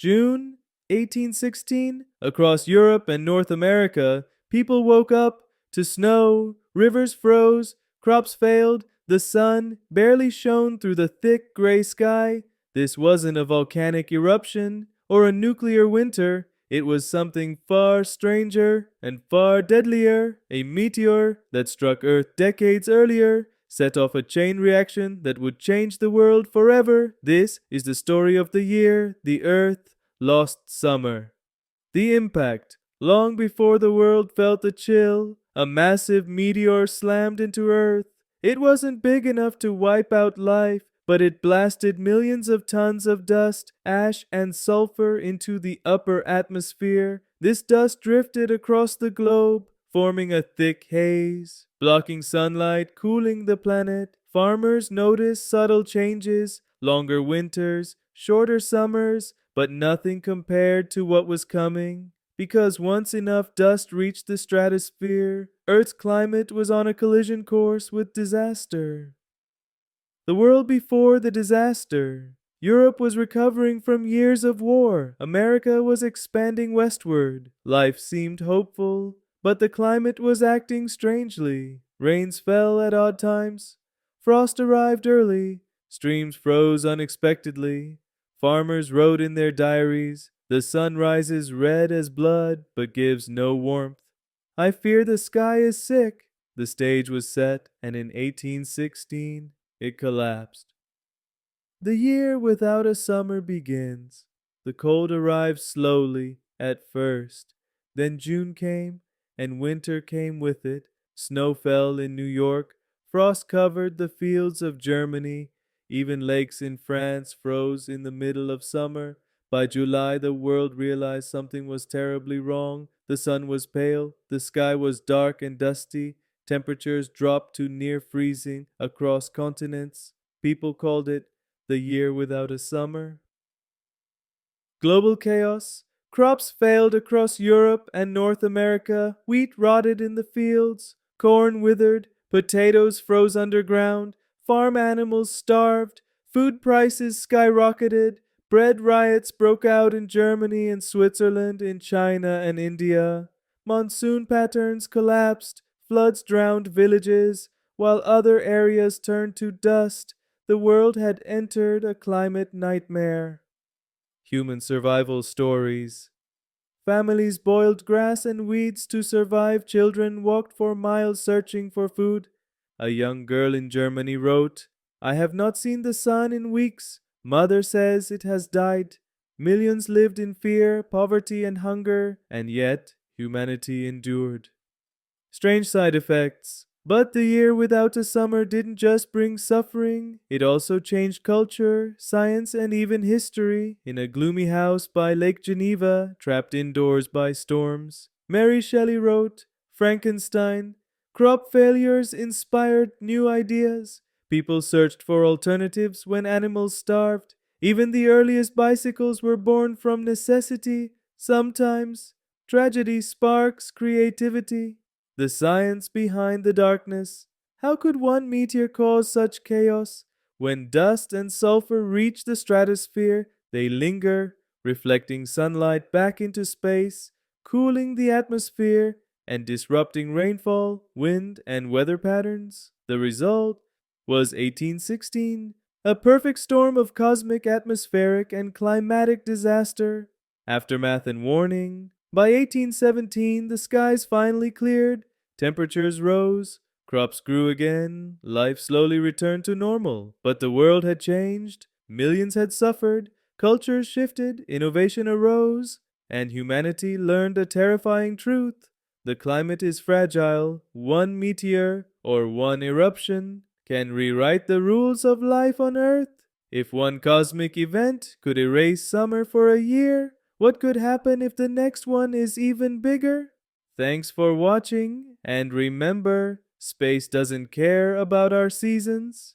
June 1816, across Europe and North America, people woke up to snow, rivers froze, crops failed, the sun barely shone through the thick gray sky. This wasn't a volcanic eruption or a nuclear winter. It was something far stranger and far deadlier. A meteor that struck Earth decades earlier set off a chain reaction that would change the world forever. This is the story of the year the Earth lost summer. The impact. Long before the world felt the chill, a massive meteor slammed into Earth. It wasn't big enough to wipe out life, but it blasted millions of tons of dust, ash, and sulfur into the upper atmosphere. This dust drifted across the globe, forming a thick haze, blocking sunlight, cooling the planet. Farmers noticed subtle changes, longer winters, shorter summers, but nothing compared to what was coming. Because once enough dust reached the stratosphere, Earth's climate was on a collision course with disaster. The world before the disaster. Europe was recovering from years of war. America was expanding westward. Life seemed hopeful, but the climate was acting strangely. Rains fell at odd times. Frost arrived early. Streams froze unexpectedly. Farmers wrote in their diaries, "The sun rises red as blood, but gives no warmth. I fear the sky is sick." The stage was set, and in 1816, it collapsed. The year without a summer begins. The cold arrives slowly at first. Then June came, and winter came with it. Snow fell in New York. Frost covered the fields of Germany. Even lakes in France froze in the middle of summer. By July, the world realized something was terribly wrong. The sun was pale. The sky was dark and dusty. Temperatures dropped to near freezing across continents. People called it the year without a summer. Global chaos. Crops failed across Europe and North America. Wheat rotted in the fields. Corn withered. Potatoes froze underground. Farm animals starved. Food prices skyrocketed. Bread riots broke out in Germany and Switzerland, in China and India. Monsoon patterns collapsed. Floods drowned villages, while other areas turned to dust. The world had entered a climate nightmare. Human survival stories. Families boiled grass and weeds to survive. Children walked for miles searching for food. A young girl in Germany wrote, "I have not seen the sun in weeks. Mother says it has died." Millions lived in fear, poverty, and hunger, and yet humanity endured. Strange side effects. But the year without a summer didn't just bring suffering, it also changed culture, science, and even history. In a gloomy house by Lake Geneva, trapped indoors by storms, Mary Shelley wrote, Frankenstein. Crop failures inspired new ideas. People searched for alternatives when animals starved. Even the earliest bicycles were born from necessity. Sometimes, tragedy sparks creativity. The science behind the darkness. How could one meteor cause such chaos? When dust and sulfur reach the stratosphere, they linger, reflecting sunlight back into space, cooling the atmosphere, and disrupting rainfall, wind, and weather patterns. The result was 1816, a perfect storm of cosmic, atmospheric, and climatic disaster. Aftermath and warning. By 1817, the skies finally cleared, temperatures rose, crops grew again, life slowly returned to normal. But the world had changed, millions had suffered, cultures shifted, innovation arose, and humanity learned a terrifying truth. The climate is fragile. One meteor or one eruption can rewrite the rules of life on Earth. If one cosmic event could erase summer for a year, what could happen if the next one is even bigger? Thanks for watching, and remember, space doesn't care about our seasons.